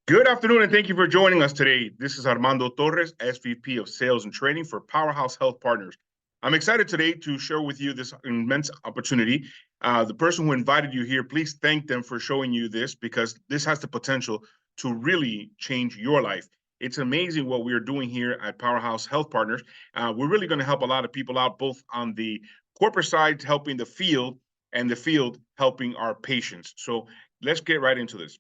Good afternoon, and thank you for joining us today. This is Armando Torres, SVP of Sales and Training for Powerhouse Health Partners. I'm excited today to share with you this immense opportunity. The person who invited you here, please thank them for showing you this, because this has the potential to really change your life. It's amazing what we are doing here at Powerhouse Health Partners. We're really going to help a lot of people out, both on the corporate side, helping the field, and the field helping our patients. So let's get right into this.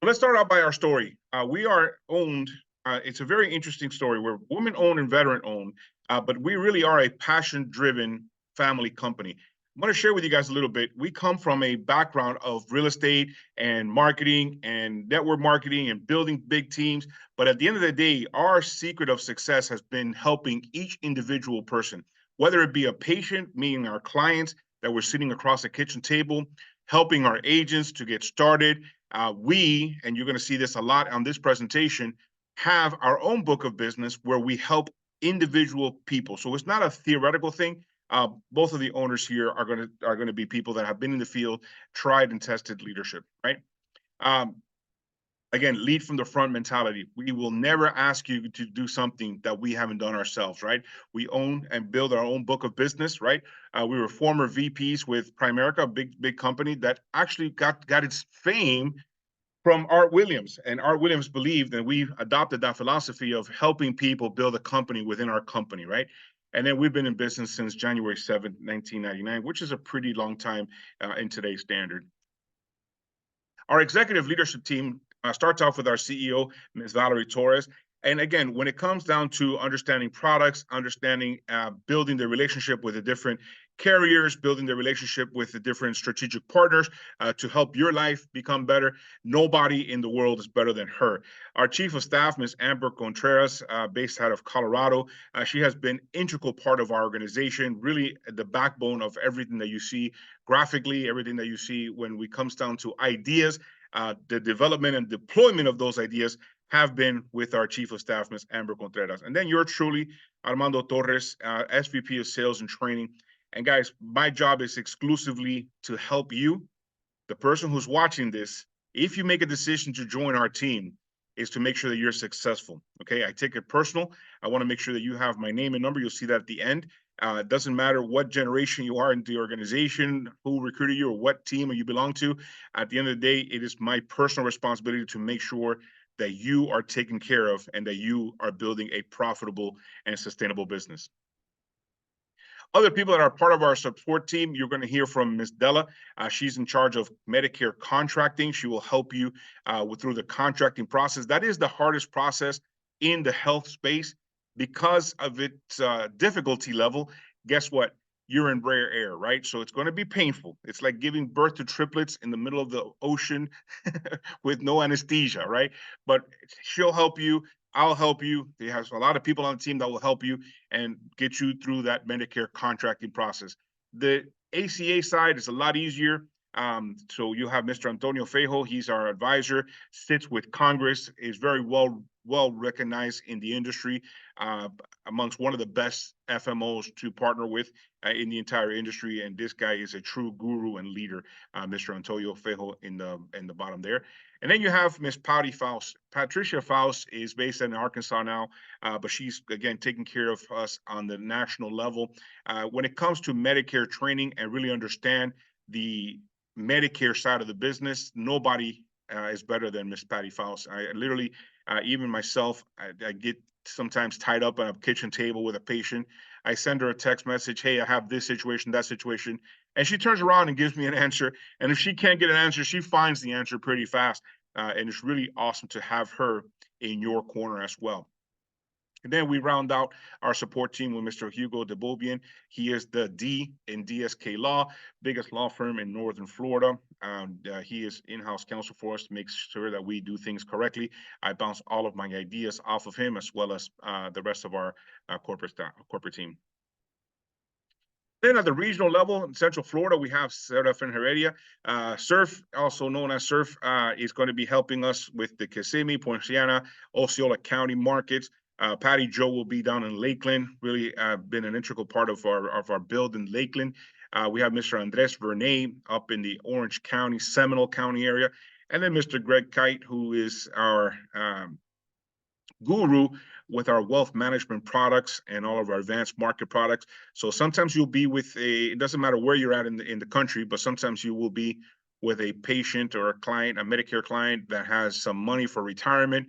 Let's start out by our story. We are owned, it's a very interesting story. We're women-owned and veteran-owned, but we really are a passion-driven family company. I'm going to share with you guys a little bit. We come from a background of real estate and marketing and network marketing and building big teams. But at the end of the day, our secret of success has been helping each individual person, whether it be a patient, meaning our clients that we're sitting across the kitchen table, helping our agents to get started. We, and you're going to see this a lot on this presentation, have our own book of business where we help individual people. So it's not a theoretical thing. Both of the owners here are going to be people that have been in the field, tried and tested leadership, right? Again, lead from the front mentality. We will never ask you to do something that we haven't done ourselves, right? We own and build our own book of business, right? We were former VPs with Primerica, a big company that actually got its fame from Art Williams. And Art Williams believed, and we adopted that philosophy of helping people build a company within our company, right? And then we've been in business since January 7th, 1999, which is a pretty long time in today's standard. Our executive leadership team starts off with our CEO, Ms. Valerie Torres. And again, when it comes down to understanding products, understanding building the relationship with the different carriers, building the relationship with the different strategic partners to help your life become better, nobody in the world is better than her. Our chief of staff, Ms. Amber Contreras, based out of Colorado, she has been integral part of our organization, really the backbone of everything that you see graphically, everything that you see when it comes down to ideas. The development and deployment of those ideas have been with our chief of staff, Ms. Amber Contreras. And then you're truly Armando Torres, SVP of Sales and Training. And guys, my job is exclusively to help you, the person who's watching this. If you make a decision to join our team, is to make sure that you're successful. Okay, I take it personal. I want to make sure that you have my name and number. You'll see that at the end. It doesn't matter what generation you are in the organization, who recruited you, or what team you belong to. At the end of the day, it is my personal responsibility to make sure that you are taken care of and that you are building a profitable and sustainable business. Other people that are part of our support team, you're going to hear from Ms. Della. She's in charge of Medicare contracting. She will help you through the contracting process. That is the hardest process in the health space because of its difficulty level. Guess what? You're in rare air, right? So it's going to be painful. It's like giving birth to triplets in the middle of the ocean with no anesthesia, right? But she'll help you. I'll help you. They have a lot of people on the team that will help you and get you through that Medicare contracting process. The ACA side is a lot easier. So you have Mr. Antonio Fejo. He's our advisor, sits with Congress, is very well recognized in the industry, amongst one of the best FMOs to partner with in the entire industry. And this guy is a true guru and leader, Mr. Antonio Fejo in the bottom there. And then you have Miss Patty Faust. Patricia Faust is based in Arkansas now, but she's, again, taking care of us on the national level. When it comes to Medicare training and really understand the Medicare side of the business, nobody is better than Miss Patty Faust. I literally, even myself, I get sometimes tied up on a kitchen table with a patient. I send her a text message, hey, I have this situation, that situation. And she turns around and gives me an answer. And if she can't get an answer, she finds the answer pretty fast. And it's really awesome to have her in your corner as well. And then we round out our support team with Mr. Hugo DeBobian. He is the D in DSK Law, biggest law firm in Northern Florida. He is in-house counsel for us to make sure that we do things correctly. I bounce all of my ideas off of him, as well as the rest of our corporate team. Then at the regional level in Central Florida, we have Seraf and Heredia. Surf, also known as Surf, is going to be helping us with the Kissimmee, Poinciana, Osceola County markets. Patty Joe will be down in Lakeland, really been an integral part of our build in Lakeland. We have Mr. Andres Vernay up in the Orange County, Seminole County area, and then Mr. Greg Kite, who is our guru with our wealth management products and all of our advanced market products. So sometimes you'll be with it doesn't matter where you're at in the country, but sometimes you will be with a patient or a client, a Medicare client that has some money for retirement.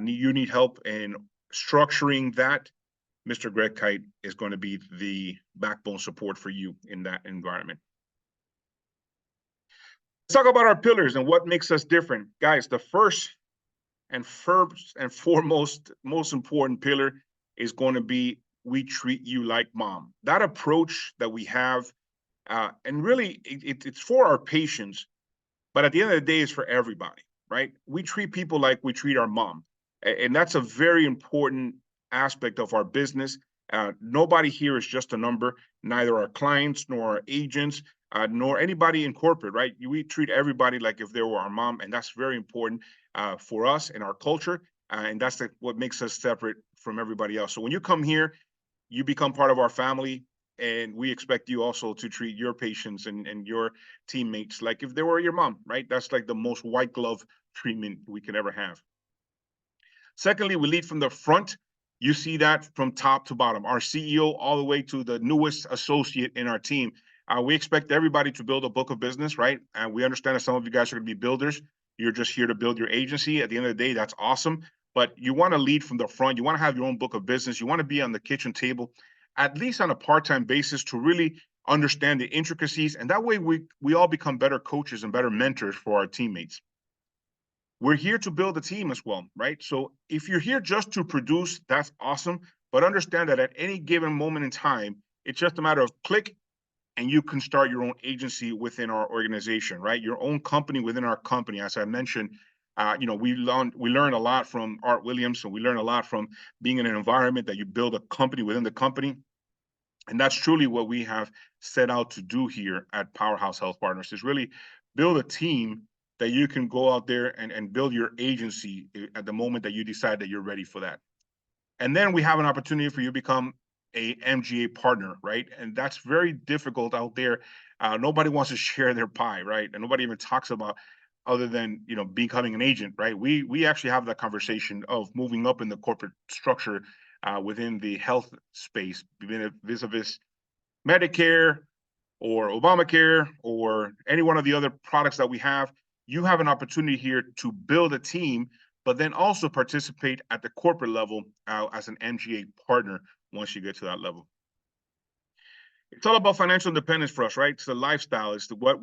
You need help in structuring that. Mr. Greg Kite is going to be the backbone support for you in that environment. Let's talk about our pillars and what makes us different. Guys, the first and foremost, most important pillar is going to be we treat you like mom. That approach that we have, and really it's for our patients, but at the end of the day, it's for everybody, right? We treat people like we treat our mom. And that's a very important aspect of our business. Nobody here is just a number, neither our clients nor our agents, nor anybody in corporate, right? We treat everybody like if they were our mom, and that's very important for us and our culture. And that's what makes us separate from everybody else. So when you come here, you become part of our family, and we expect you also to treat your patients and your teammates like if they were your mom, right? That's like the most white glove treatment we can ever have. Secondly, we lead from the front. You see that from top to bottom, our CEO all the way to the newest associate in our team. We expect everybody to build a book of business, right? And we understand that some of you guys are going to be builders. You're just here to build your agency. At the end of the day, that's awesome. But you want to lead from the front. You want to have your own book of business. You want to be on the kitchen table, at least on a part-time basis, to really understand the intricacies. And that way we all become better coaches and better mentors for our teammates. We're here to build a team as well, right? So if you're here just to produce, that's awesome. But understand that at any given moment in time, it's just a matter of click and you can start your own agency within our organization, right? Your own company within our company. As I mentioned, we learn a lot from Art Williams. So we learn a lot from being in an environment that you build a company within the company. And that's truly what we have set out to do here at Powerhouse Health Partners, is really build a team that you can go out there and build your agency at the moment that you decide that you're ready for that. And then we have an opportunity for you to become a MGA partner, right? And that's very difficult out there. Nobody wants to share their pie, right? And nobody even talks about other than becoming an agent, right? We actually have that conversation of moving up in the corporate structure within the health space, vis-a-vis Medicare or Obamacare or any one of the other products that we have. You have an opportunity here to build a team, but then also participate at the corporate level as an MGA partner once you get to that level. It's all about financial independence for us, right? It's the lifestyle. It's what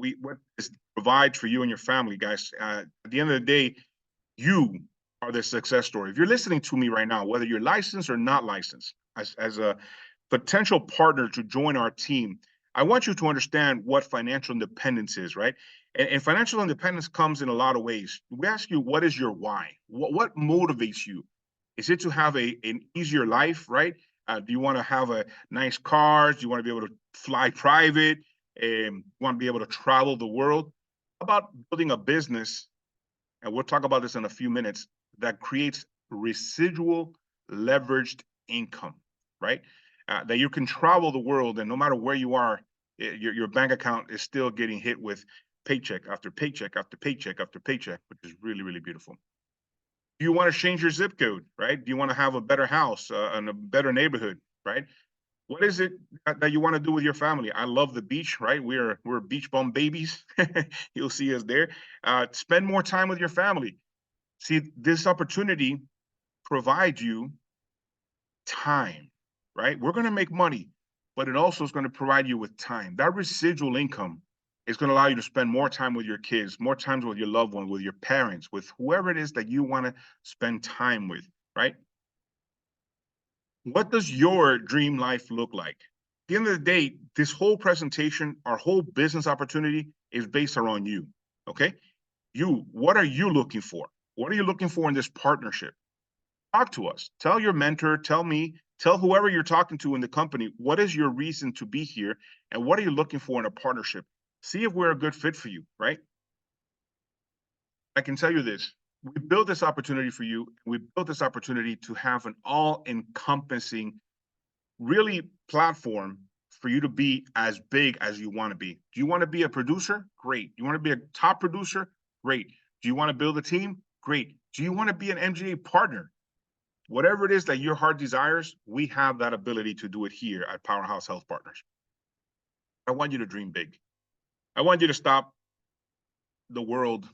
is provides for you and your family, guys. At the end of the day, you are the success story. If you're listening to me right now, whether you're licensed or not licensed, as a potential partner to join our team, I want you to understand what financial independence is, right? And financial independence comes in a lot of ways. We ask you, what is your why? What motivates you? Is it to have an easier life, right? Do you want to have a nice car? Do you want to be able to fly private? You want to be able to travel the world? How about building a business, and we'll talk about this in a few minutes, that creates residual leveraged income, right? That you can travel the world, and no matter where you are, your bank account is still getting hit with paycheck after paycheck after paycheck after paycheck, which is really, really beautiful. Do you want to change your zip code, right? Do you want to have a better house and a better neighborhood, right? What is it that you want to do with your family? I love the beach, right? We're beach bum babies. You'll see us there. Spend more time with your family. See, this opportunity provides you time, right? We're going to make money, but it also is going to provide you with time. That residual income is going to allow you to spend more time with your kids, more time with your loved one, with your parents, with whoever it is that you want to spend time with, right? What does your dream life look like? At the end of the day, this whole presentation, our whole business opportunity is based around you, okay? What are you looking for? What are you looking for in this partnership? Talk to us. Tell your mentor, tell me, tell whoever you're talking to in the company, what is your reason to be here and what are you looking for in a partnership? See if we're a good fit for you, right? I can tell you this. We built this opportunity for you. We built this opportunity to have an all-encompassing, really platform for you to be as big as you want to be. Do you want to be a producer? Great. Do you want to be a top producer? Great. Do you want to build a team? Great. Do you want to be an MGA partner? Whatever it is that your heart desires, we have that ability to do it here at Powerhouse Health Partners. I want you to dream big. I want you to stop the world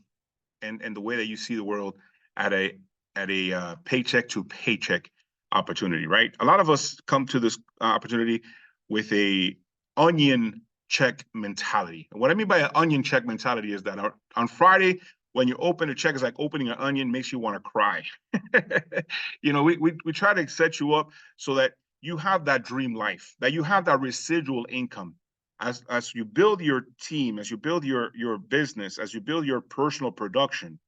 and the way that you see the world at a paycheck to paycheck opportunity, right? A lot of us come to this opportunity with a onion check mentality. And what I mean by an onion check mentality is that on Friday, when you open a check, it's like opening an onion, makes you want to cry. You know, we try to set you up so that you have that dream life, that you have that residual income. As you build your team, as you build your business, as you build your personal production,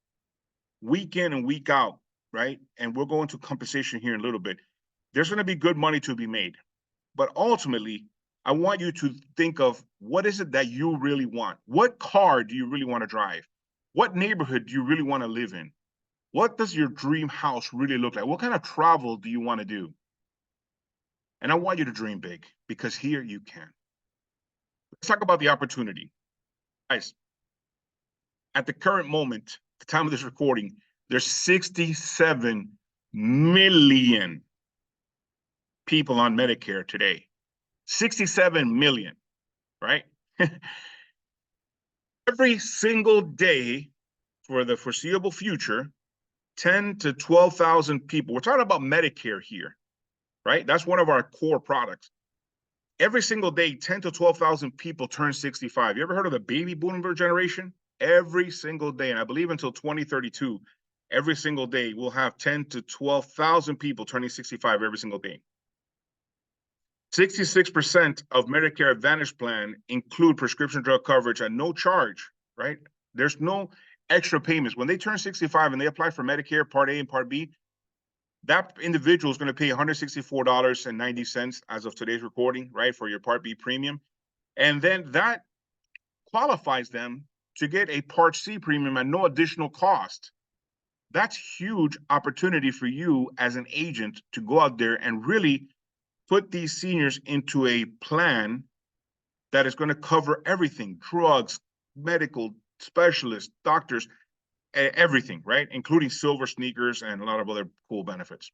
week in and week out, right? And we'll go into compensation here in a little bit. There's going to be good money to be made. But ultimately, I want you to think of what is it that you really want? What car do you really want to drive? What neighborhood do you really want to live in? What does your dream house really look like? What kind of travel do you want to do? And I want you to dream big, because here you can. Let's talk about the opportunity. Guys, at the current moment, the time of this recording, there's 67 million people on Medicare today. 67 million, right? Every single day for the foreseeable future, 10 to 12,000 people. We're talking about Medicare here, right? That's one of our core products. Every single day, 10 to 12,000 people turn 65. You ever heard of the baby boomer generation? Every single day, and I believe until 2032, every single day we'll have 10 to 12,000 people turning 65 every single day. 66% of Medicare Advantage plan include prescription drug coverage at no charge, right? There's no extra payments. When they turn 65 and they apply for Medicare Part A and Part B, that individual is going to pay $164.90 as of today's recording, right, for your Part B premium. And then that qualifies them to get a Part C premium at no additional cost. That's huge opportunity for you as an agent to go out there and really put these seniors into a plan that is going to cover everything: drugs, medical specialists, doctors, everything, right? Including silver sneakers and a lot of other cool benefits.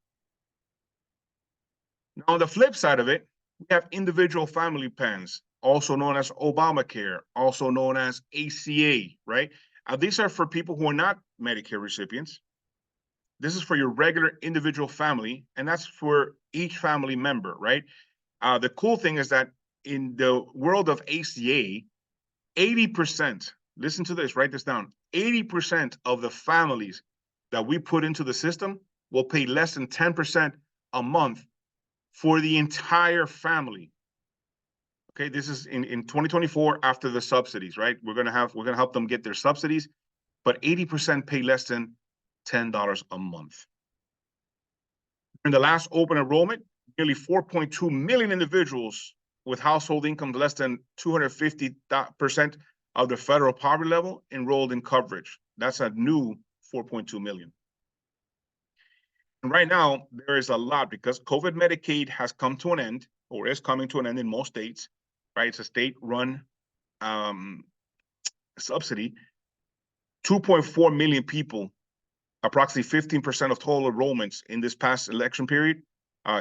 Now, on the flip side of it, we have individual family plans, also known as Obamacare, also known as ACA, right? These are for people who are not Medicare recipients. This is for your regular individual family, and that's for each family member, right? The cool thing is that in the world of ACA, 80%, listen to this, write this down, 80% of the families that we put into the system will pay less than 10% a month for the entire family. Okay, this is in 2024 after the subsidies, right? We're gonna help them get their subsidies, but 80% pay less than $10 a month. In the last open enrollment, nearly 4.2 million individuals with household income less than 250% of the federal poverty level enrolled in coverage. That's a new 4.2 million. And right now, there is a lot, because COVID Medicaid has come to an end, or is coming to an end in most states, right? It's a state-run subsidy. 2.4 million people, approximately 15% of total enrollments in this past election period,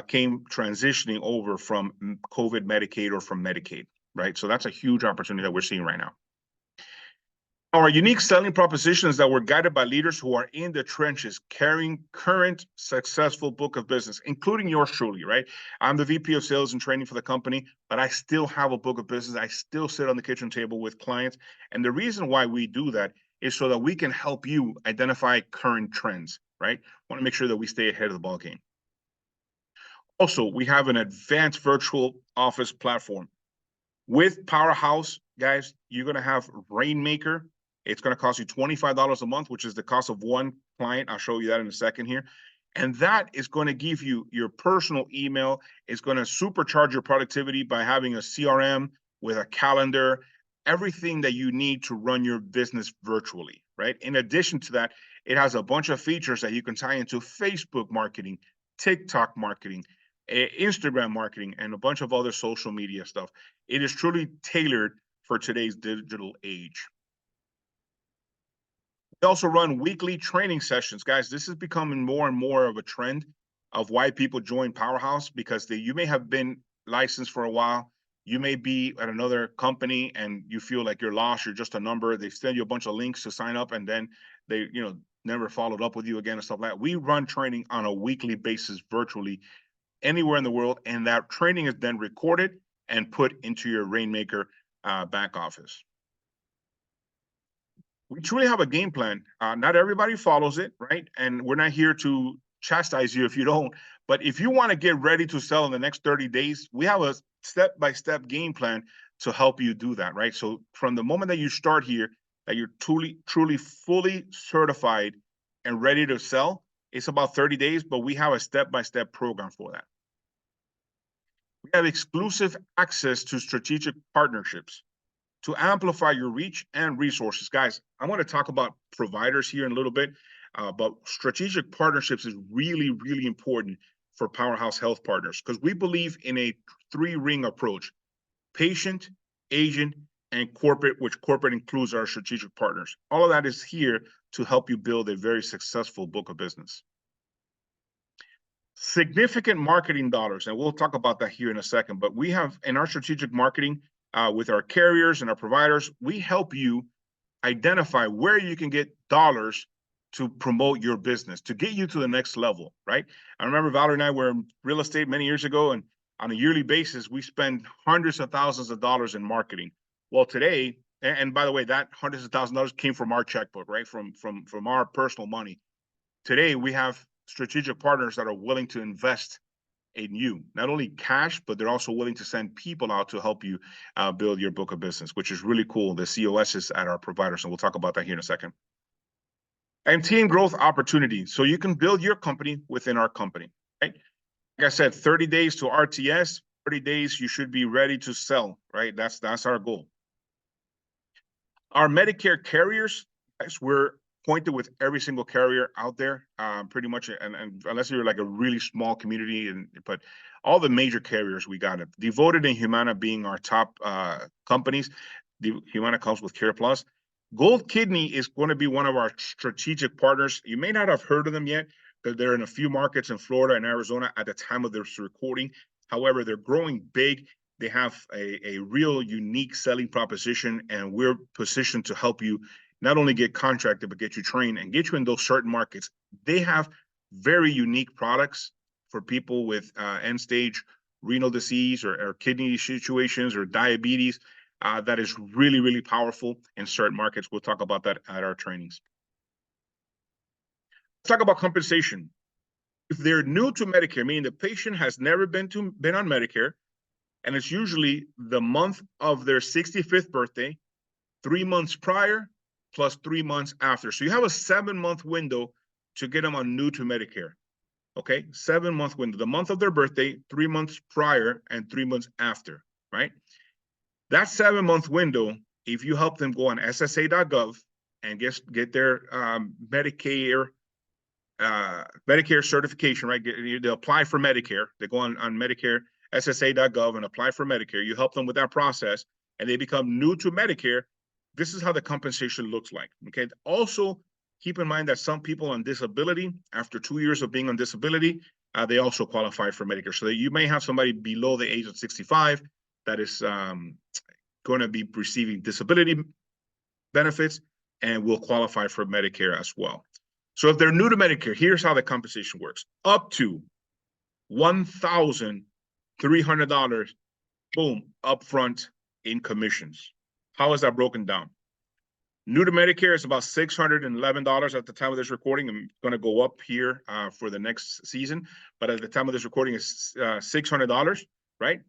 came transitioning over from COVID Medicaid or from Medicaid, right? So that's a huge opportunity that we're seeing right now. Our unique selling proposition is that we're guided by leaders who are in the trenches, carrying current successful book of business, including yours truly, right? I'm the VP of sales and training for the company, but I still have a book of business. I still sit on the kitchen table with clients. And the reason why we do that is so that we can help you identify current trends, right? Want to make sure that we stay ahead of the ball game. Also, we have an advanced virtual office platform. With Powerhouse, guys, you're going to have Rainmaker. It's going to cost you $25 a month, which is the cost of one client. I'll show you that in a second here. And that is going to give you your personal email. It's going to supercharge your productivity by having a CRM with a calendar, everything that you need to run your business virtually, right? In addition to that, it has a bunch of features that you can tie into Facebook marketing, TikTok marketing, Instagram marketing, and a bunch of other social media stuff. It is truly tailored for today's digital age. We also run weekly training sessions, guys. This is becoming more and more of a trend of why people join Powerhouse, because you may have been licensed for a while. You may be at another company and you feel like you're lost. You're just a number. They send you a bunch of links to sign up, and then they, never followed up with you again and stuff like that. We run training on a weekly basis virtually anywhere in the world, and that training is then recorded and put into your Rainmaker back office. We truly have a game plan. Not everybody follows it, right? And we're not here to chastise you if you don't. But if you want to get ready to sell in the next 30 days, we have a step-by-step game plan to help you do that, right? So from the moment that you start here, that you're truly fully certified and ready to sell, it's about 30 days, but we have a step-by-step program for that. We have exclusive access to strategic partnerships to amplify your reach and resources. Guys, I want to talk about providers here in a little bit, but strategic partnerships is really, really important for Powerhouse Health Partners, because we believe in a 3-ring approach: patient, agent, and corporate, which corporate includes our strategic partners. All of that is here to help you build a very successful book of business. Significant marketing dollars, and we'll talk about that here in a second, but we have in our strategic marketing, with our carriers and our providers, we help you identify where you can get dollars to promote your business, to get you to the next level, right? I remember Valerie and I were in real estate many years ago, and on a yearly basis, we spend hundreds of thousands of dollars in marketing. Well, today, and by the way, that hundreds of thousands of dollars came from our checkbook, right? From our personal money. Today, we have strategic partners that are willing to invest in you, not only cash, but they're also willing to send people out to help you build your book of business, which is really cool. The COS is at our providers, and we'll talk about that here in a second. And team growth opportunity, so you can build your company within our company, right? Like I said, 30 days to RTS, 30 days you should be ready to sell, right? That's our goal. Our Medicare carriers, guys, we're pointed with every single carrier out there, pretty much, and unless you're like a really small community, but all the major carriers we got it. Devoted and Humana being our top companies. Humana comes with Care Plus. Gold Kidney is going to be one of our strategic partners. You may not have heard of them yet, because they're in a few markets in Florida and Arizona at the time of this recording. However, they're growing big. They have a real unique selling proposition, and we're positioned to help you not only get contracted, but get you trained and get you in those certain markets. They have very unique products for people with end-stage renal disease or kidney situations or diabetes. That is really, really powerful in certain markets. We'll talk about that at our trainings. Let's talk about compensation. If they're new to Medicare, meaning the patient has never been on Medicare, and it's usually the month of their 65th birthday, 3 months prior, plus 3 months after. So you have a 7-month window to get them on new to Medicare. Okay, 7-month window, the month of their birthday, 3 months prior, and 3 months after, right? That 7-month window, if you help them go on SSA.gov and get their Medicare certification, right? They apply for Medicare. They go on Medicare, SSA.gov, and apply for Medicare. You help them with that process, and they become new to Medicare. This is how the compensation looks like, okay? Also, keep in mind that some people on disability, after 2 years of being on disability, they also qualify for Medicare. So that you may have somebody below the age of 65 that is going to be receiving disability benefits and will qualify for Medicare as well. So if they're new to Medicare, here's how the compensation works. Up to $1,300, boom, upfront in commissions. How is that broken down? New to Medicare is about $611 at the time of this recording. I'm going to go up here for the next season, but at the time of this recording is $600, right?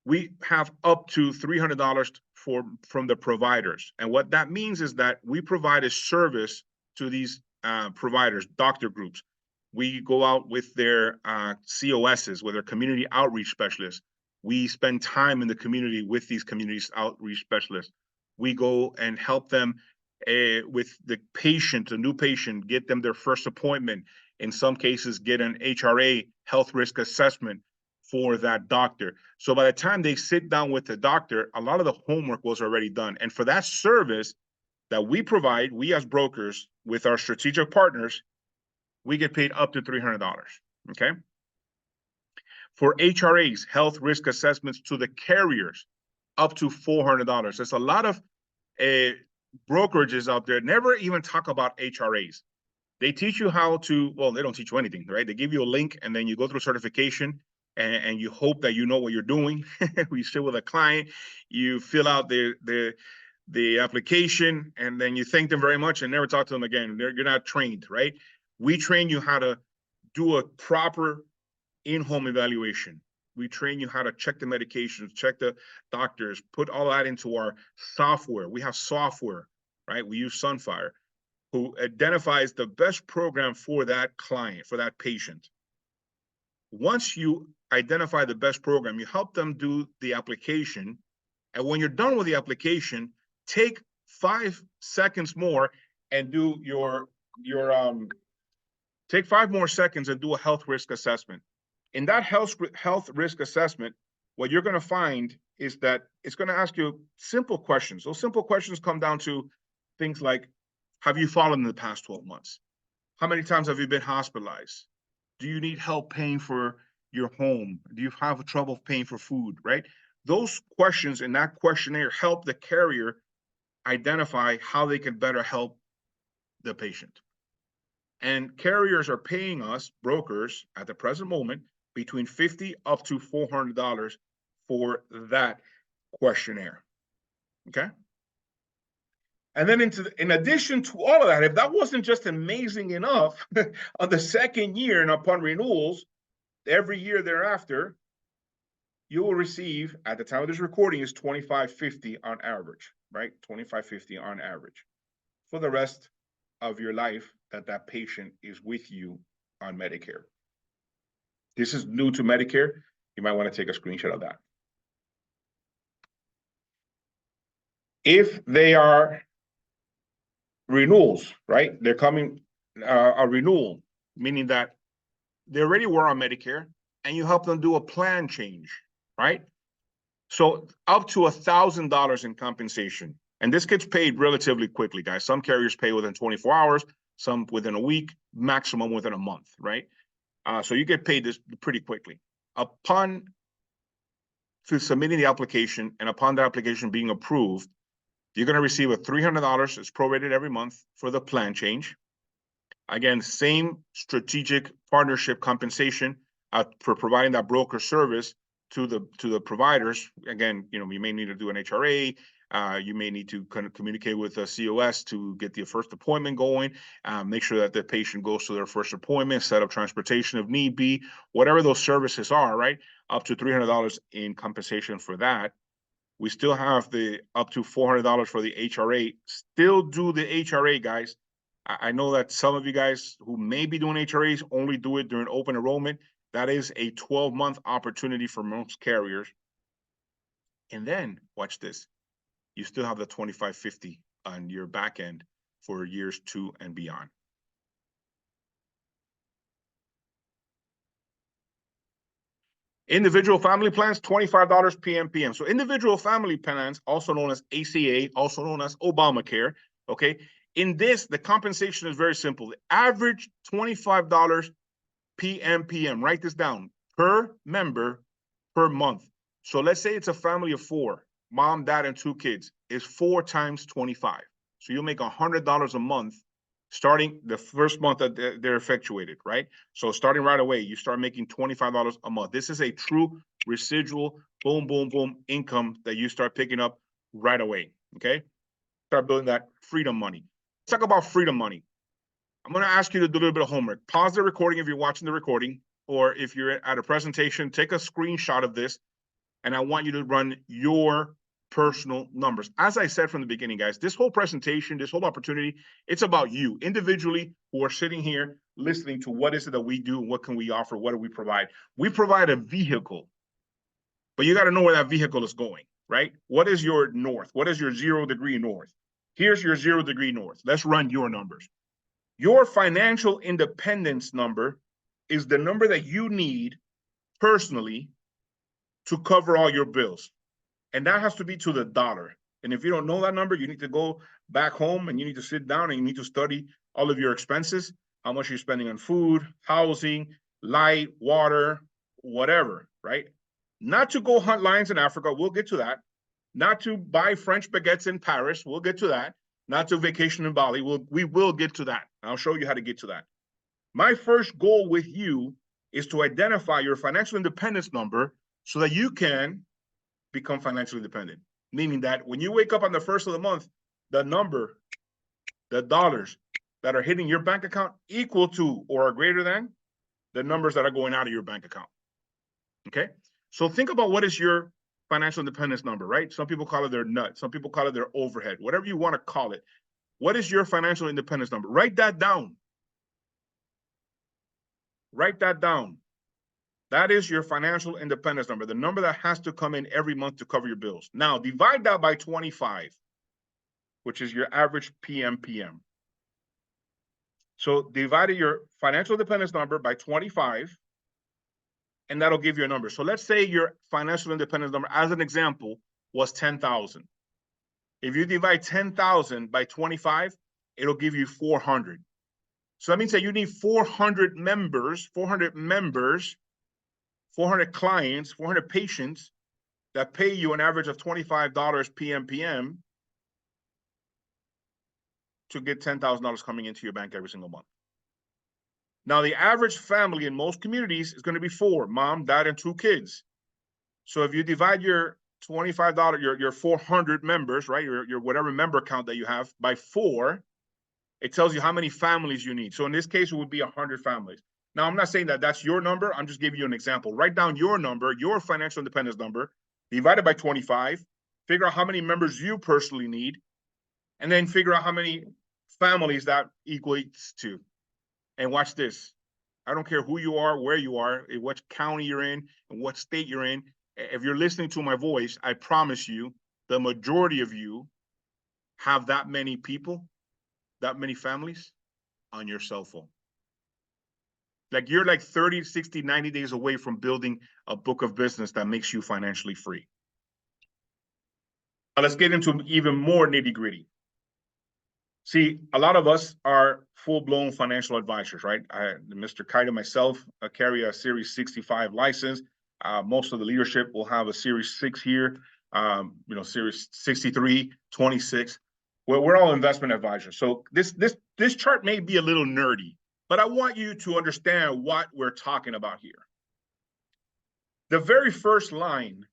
We have up to $300 from the providers. And what that means is that we provide a service to these providers, doctor groups. We go out with their COSs, with their community outreach specialists. We spend time in the community with these community outreach specialists. We go and help them with the patient, a new patient, get them their first appointment, In some cases, get an HRA, health risk assessment, for that doctor. So by the time they sit down with the doctor, a lot of the homework was already done. And for that service that we provide, we as brokers with our strategic partners, we get paid up to $300, okay? For HRAs, health risk assessments, to the carriers, up to $400. There's a lot of brokerages out there never even talk about HRAs. They teach you how to, well, they don't teach you anything, right? They give you a link and then you go through certification and you hope that you know what you're doing. We sit with a client, you fill out the application, and then you thank them very much and never talk to them again. You're not trained, right? We train you how to do a proper in-home evaluation. We train you how to check the medications, check the doctors, put all that into our software. We have software, right? We use Sunfire, who identifies the best program for that client, for that patient. Once you identify the best program, you help them do the application. And when you're done with the application, take 5 seconds more and do take 5 more seconds and do a health risk assessment. In that health risk assessment, what you're going to find is that it's going to ask you simple questions. Those simple questions come down to things like, have you fallen in the past 12 months? How many times have you been hospitalized? Do you need help paying for your home? Do you have trouble paying for food, right? Those questions in that questionnaire help the carrier identify how they can better help the patient. And carriers are paying us, brokers, at the present moment, between $50 up to $400 for that questionnaire, okay? And then in addition to all of that, if that wasn't just amazing enough, on the second year and upon renewals, every year thereafter, you will receive, at the time of this recording, is $25.50 on average, right? $25.50 on average for the rest of your life that patient is with you on Medicare. This is new to Medicare. You might want to take a screenshot of that. If they are renewals, right? They're coming a renewal, meaning that they already were on Medicare and you help them do a plan change, right? So up to $1,000 in compensation. And this gets paid relatively quickly, guys. Some carriers pay within 24 hours, some within a week, maximum within a month, right? So you get paid this pretty quickly. Upon submitting the application and upon the application being approved, you're going to receive a $300. It's prorated every month for the plan change. Again, same strategic partnership compensation for providing that broker service to the providers. Again, you may need to do an HRA. You may need to kind of communicate with a COS to get the first appointment going. Make sure that the patient goes to their first appointment. Set up transportation if need be. Whatever those services are, right? Up to $300 in compensation for that. We still have the up to $400 for the HRA. Still do the HRA, guys. I know that some of you guys who may be doing HRAs only do it during open enrollment. That is a 12-month opportunity for most carriers. And then, watch this. You still have the $25.50 on your back end for years 2 and beyond. Individual family plans, $25 PMPM. So individual family plans, also known as ACA, also known as Obamacare, okay? In this, the compensation is very simple. The average $25 PMPM, write this down, per member per month. So let's say it's a family of 4, mom, dad, and 2 kids, is 4 times 25. So you'll make $100 a month starting the first month that they're effectuated, right? So starting right away, you start making $25 a month. This is a true residual, boom, boom, boom income that you start picking up right away, okay? Start building that freedom money. Let's talk about freedom money. I'm going to ask you to do a little bit of homework. Pause the recording if you're watching the recording, or if you're at a presentation, take a screenshot of this, and I want you to run your personal numbers. As I said from the beginning, guys, this whole presentation, this whole opportunity, it's about you individually who are sitting here listening to what is it that we do, what can we offer, what do we provide. We provide a vehicle, but you got to know where that vehicle is going, right? What is your north? What is your 0 degree north? Here's your 0 degree north. Let's run your numbers. Your financial independence number is the number that you need personally to cover all your bills. And that has to be to the dollar. And if you don't know that number, you need to go back home and you need to sit down and you need to study all of your expenses, how much you're spending on food, housing, light, water, whatever, right? Not to go hunt lions in Africa, we'll get to that. Not to buy French baguettes in Paris, we'll get to that. Not to vacation in Bali, we will get to that. I'll show you how to get to that. My first goal with you is to identify your financial independence number so that you can become financially independent. Meaning that when you wake up on the first of the month, the number, the dollars that are hitting your bank account equal to or are greater than the numbers that are going out of your bank account. Okay? So think about what is your financial independence number, right? Some people call it their nut. Some people call it their overhead, whatever you want to call it. What is your financial independence number? Write that down. Write that down. That is your financial independence number, the number that has to come in every month to cover your bills. Now, divide that by 25, which is your average PMPM. So divide your financial independence number by 25, and that'll give you a number. So let's say your financial independence number, as an example, was 10,000. If you divide 10,000 by 25, it'll give you 400. So that means that you need 400 members, 400 clients, 400 patients that pay you an average of $25 PMPM to get $10,000 coming into your bank every single month. Now, the average family in most communities is going to be 4, mom, dad, and 2 kids. So if you divide your $25, your 400 members, right, your whatever member count that you have by 4, it tells you how many families you need. So in this case, it would be 100 families. Now, I'm not saying that that's your number. I'm just giving you an example. Write down your number, your financial independence number, divide it by 25, figure out how many members you personally need, and then figure out how many families that equates to. And watch this. I don't care who you are, where you are, in what county you're in, and what state you're in. If you're listening to my voice, I promise you, the majority of you have that many people, that many families on your cell phone. Like you're like 30, 60, 90 days away from building a book of business that makes you financially free. Now let's get into even more nitty-gritty. See, a lot of us are full-blown financial advisors, right? Mr. Kite and myself carry a Series 65 license. Most of the leadership will have a Series 6 here, Series 63, 26. Well, we're all investment advisors. So this chart may be a little nerdy, but I want you to understand what we're talking about here. The very first line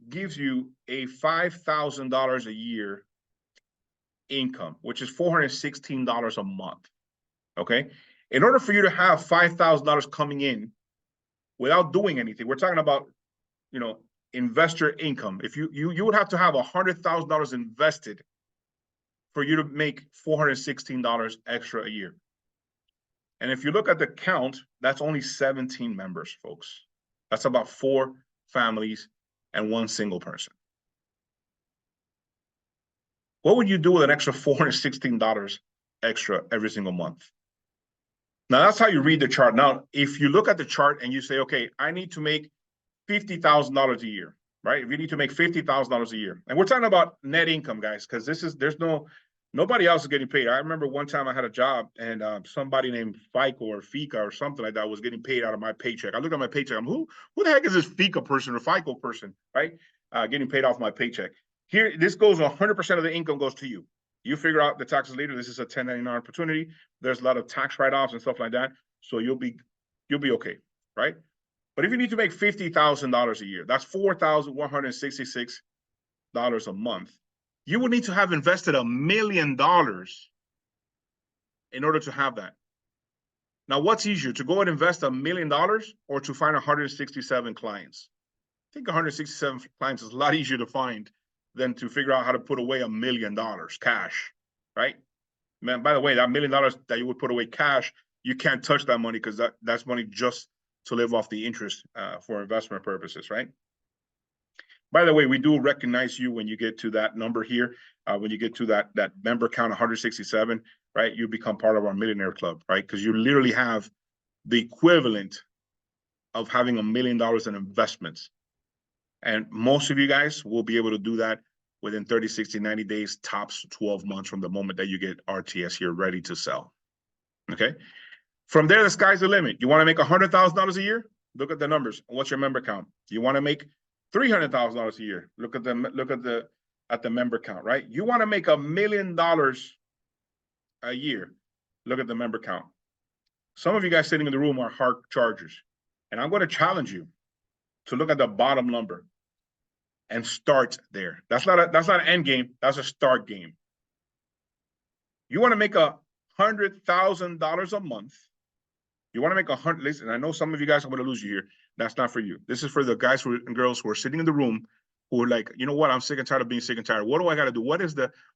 gives you a $5,000 a year income, which is $416 a month. Okay. In order for you to have $5,000 coming in without doing anything, we're talking about, investor income. If you would have to have $100,000 invested for you to make $416 extra a year. And if you look at the count, that's only 17 members, folks. That's about 4 families and 1 single person. What would you do with an extra $416 extra every single month? Now, that's how you read the chart. Now, if you look at the chart and you say, okay, I need to make $50,000 a year, right? If you need to make $50,000 a year, and we're talking about net income, guys, because nobody else is getting paid. I remember one time I had a job and somebody named FICA or FICA or something like that was getting paid out of my paycheck. I looked at my paycheck. I'm who the heck is this FICA person or FICO person, right? Getting paid off my paycheck. Here, this goes 100% of the income goes to you. You figure out the taxes later. This is a 1099 opportunity. There's a lot of tax write-offs and stuff like that. So you'll be okay, right? But if you need to make $50,000 a year, that's $4,166 a month. You would need to have invested $1 million in order to have that. Now, what's easier, to go and invest $1 million or to find 167 clients? I think 167 clients is a lot easier to find than to figure out how to put away $1 million cash, right? Man, by the way, that $1 million that you would put away cash, you can't touch that money because that's money just to live off the interest for investment purposes, right? By the way, we do recognize you when you get to that number here. When you get to that member count 167, right? You become part of our millionaire club, right? Because you literally have the equivalent of having $1 million in investments. And most of you guys will be able to do that within 30, 60, 90 days, tops 12 months from the moment that you get RTS here ready to sell. Okay. From there, the sky's the limit. You want to make $100,000 a year? Look at the numbers. What's your member count? You want to make $300,000 a year? Look at the member count, right? You want to make $1 million a year? Look at the member count. Some of you guys sitting in the room are hard chargers, and I'm going to challenge you to look at the bottom number and start there. That's not an end game. That's a start game. You want to make $100,000 a month. You want to make 100. Listen, I know some of you guys are going to lose you here. That's not for you. This is for the guys and girls who are sitting in the room who are like, you know what? I'm sick and tired of being sick and tired. What do I got to do?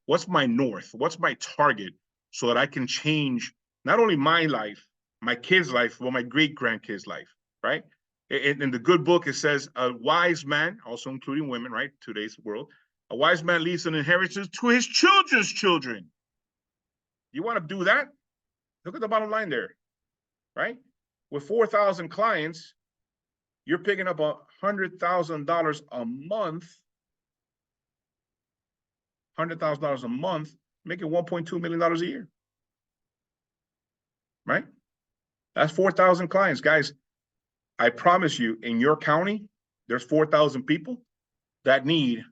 What's my north? What's my target so that I can change not only my life, my kids' life, but my great grandkids' life, right? In the good book, it says a wise man, also including women, right? Today's world, a wise man leaves an inheritance to his children's children. You want to do that? Look at the bottom line there, right? With 4,000 clients, you're picking up $100,000 a month. $100,000 a month, making $1.2 million a year, right? That's 4,000 clients, guys. I promise you, in your county, there's 4,000 people that need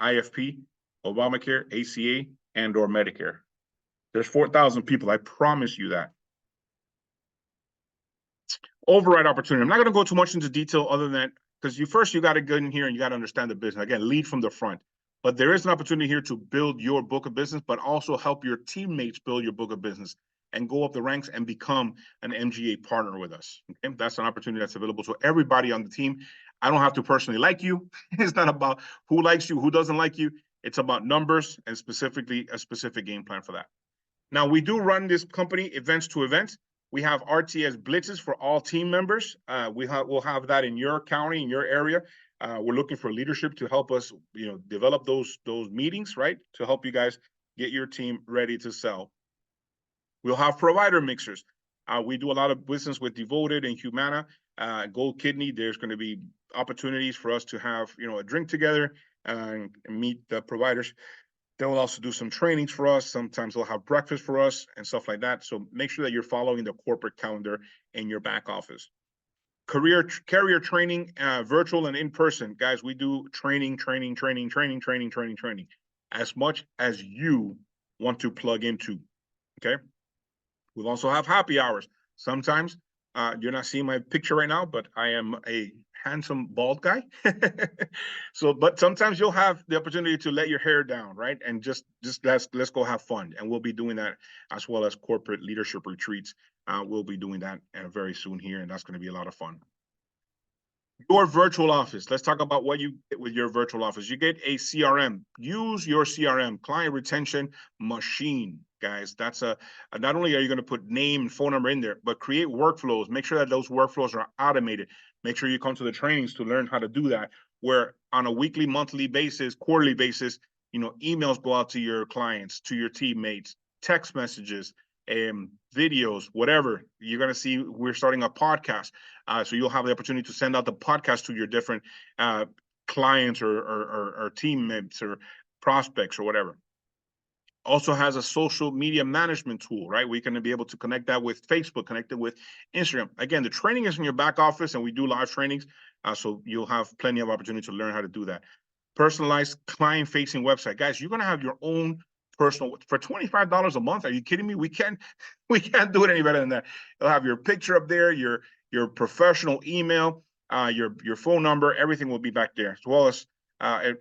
IFP, Obamacare, ACA, and/or Medicare. There's 4,000 people. I promise you that. Override opportunity. I'm not going to go too much into detail other than that, because you got to get in here and you got to understand the business. Again, lead from the front. But there is an opportunity here to build your book of business, but also help your teammates build your book of business and go up the ranks and become an MGA partner with us. Okay? That's an opportunity that's available to everybody on the team. I don't have to personally like you. It's not about who likes you, who doesn't like you. It's about numbers and specifically a specific game plan for that. Now, we do run this company events to events. We have RTS blitzes for all team members. We'll have that in your county, in your area. We're looking for leadership to help us, develop those meetings, right? To help you guys get your team ready to sell. We'll have provider mixers. We do a lot of business with Devoted and Humana, Gold Kidney. There's going to be opportunities for us to have, a drink together and meet the providers. They will also do some trainings for us. Sometimes they'll have breakfast for us and stuff like that. So make sure that you're following the corporate calendar in your back office. Carrier training, virtual and in person. Guys, we do training, as much as you want to plug into, okay? We'll also have happy hours. Sometimes you're not seeing my picture right now, but I am a handsome bald guy. But sometimes you'll have the opportunity to let your hair down, right? And just let's go have fun. And we'll be doing that, as well as corporate leadership retreats. We'll be doing that very soon here, and that's going to be a lot of fun. Your virtual office. Let's talk about what you get with your virtual office. You get a CRM. Use your CRM, client retention machine, guys. That's not only are you going to put name and phone number in there, but create workflows. Make sure that those workflows are automated. Make sure you come to the trainings to learn how to do that, where on a weekly, monthly basis, quarterly basis, emails go out to your clients, to your teammates, text messages, videos, whatever. You're going to see we're starting a podcast. So you'll have the opportunity to send out the podcast to your different clients or teammates or prospects or whatever. Also has a social media management tool, right? We're going to be able to connect that with Facebook, connect it with Instagram. Again, the training is in your back office, and we do live trainings. So you'll have plenty of opportunity to learn how to do that. Personalized client-facing website. Guys, you're going to have your own personal for $25 a month. Are you kidding me? We can't do it any better than that. You'll have your picture up there, your professional email, your phone number, everything will be back there, as well as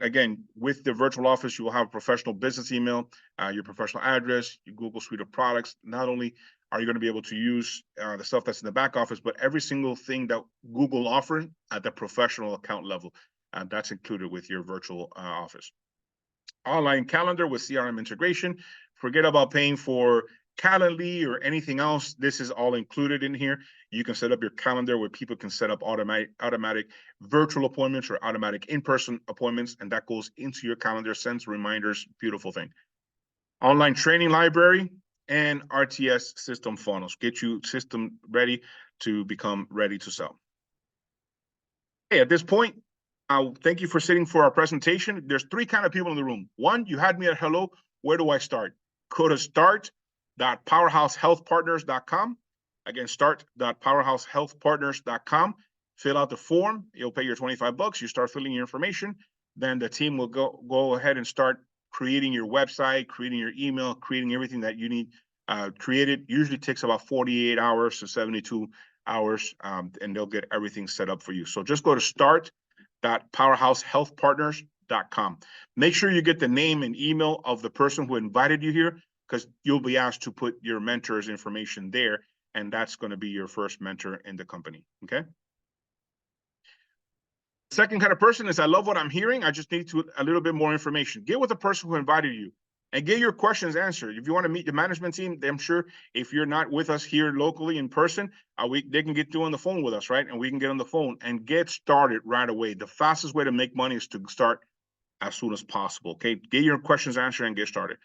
again, with the virtual office, you will have a professional business email, your professional address, your Google suite of products. Not only are you going to be able to use the stuff that's in the back office, but every single thing that Google offers at the professional account level, that's included with your virtual office. Online calendar with CRM integration. Forget about paying for Calendly or anything else, this is all included in here. You can set up your calendar where people can set up automatic virtual appointments or automatic in-person appointments, and that goes into your calendar, sends reminders. Beautiful thing. Online training library and RTS system funnels get you system ready to become ready to sell. Hey, at this point, thank you for sitting for our presentation. There's three kind of people in the room. One, you had me at hello. Where do I start? Go to start.powerhousehealthpartners.com. Again, start.powerhousehealthpartners.com. Fill out the form. You'll pay your $25. You start filling your information. Then the team will go ahead and start creating your website, creating your email, creating everything that you need created. Usually takes about 48 hours to 72 hours, and they'll get everything set up for you. So just go to start.powerhousehealthpartners.com. Make sure you get the name and email of the person who invited you here, because you'll be asked to put your mentor's information there, and that's going to be your first mentor in the company. Okay. Second kind of person is, I love what I'm hearing. I just need a little bit more information. Get with the person who invited you and get your questions answered. If you want to meet the management team, I'm sure if you're not with us here locally in person, they can get you on the phone with us, right? And we can get on the phone and get started right away. The fastest way to make money is to start as soon as possible. Okay, get your questions answered and get started.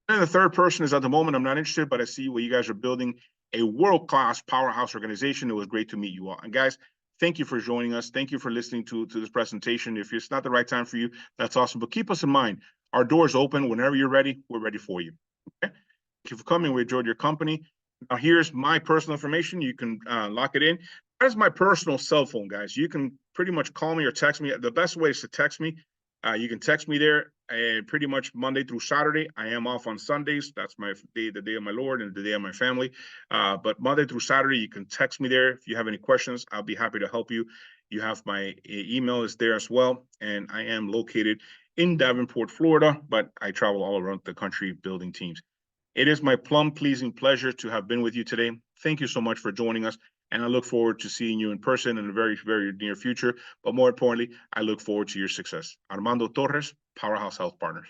And the third person is, at the moment, I'm not interested, but I see what you guys are building, a world-class powerhouse organization. It was great to meet you all. And guys, thank you for joining us. Thank you for listening to this presentation. If it's not the right time for you, that's awesome. But keep us in mind. Our door's open. Whenever you're ready, we're ready for you. Okay? Thank you for coming. We enjoyed your company. Now, here's my personal information. You can lock it in. That is my personal cell phone, guys. You can pretty much call me or text me. The best way is to text me. You can text me there pretty much Monday through Saturday. I am off on Sundays. That's my day, the day of my Lord, and the day of my family. But Monday through Saturday, you can text me there. If you have any questions, I'll be happy to help you. You have my email is there as well. And I am located in Davenport, Florida, but I travel all around the country building teams. It is my plum-pleasing pleasure to have been with you today. Thank you so much for joining us. And I look forward to seeing you in person in the very, very near future. But more importantly, I look forward to your success. Armando Torres, Powerhouse Health Partners.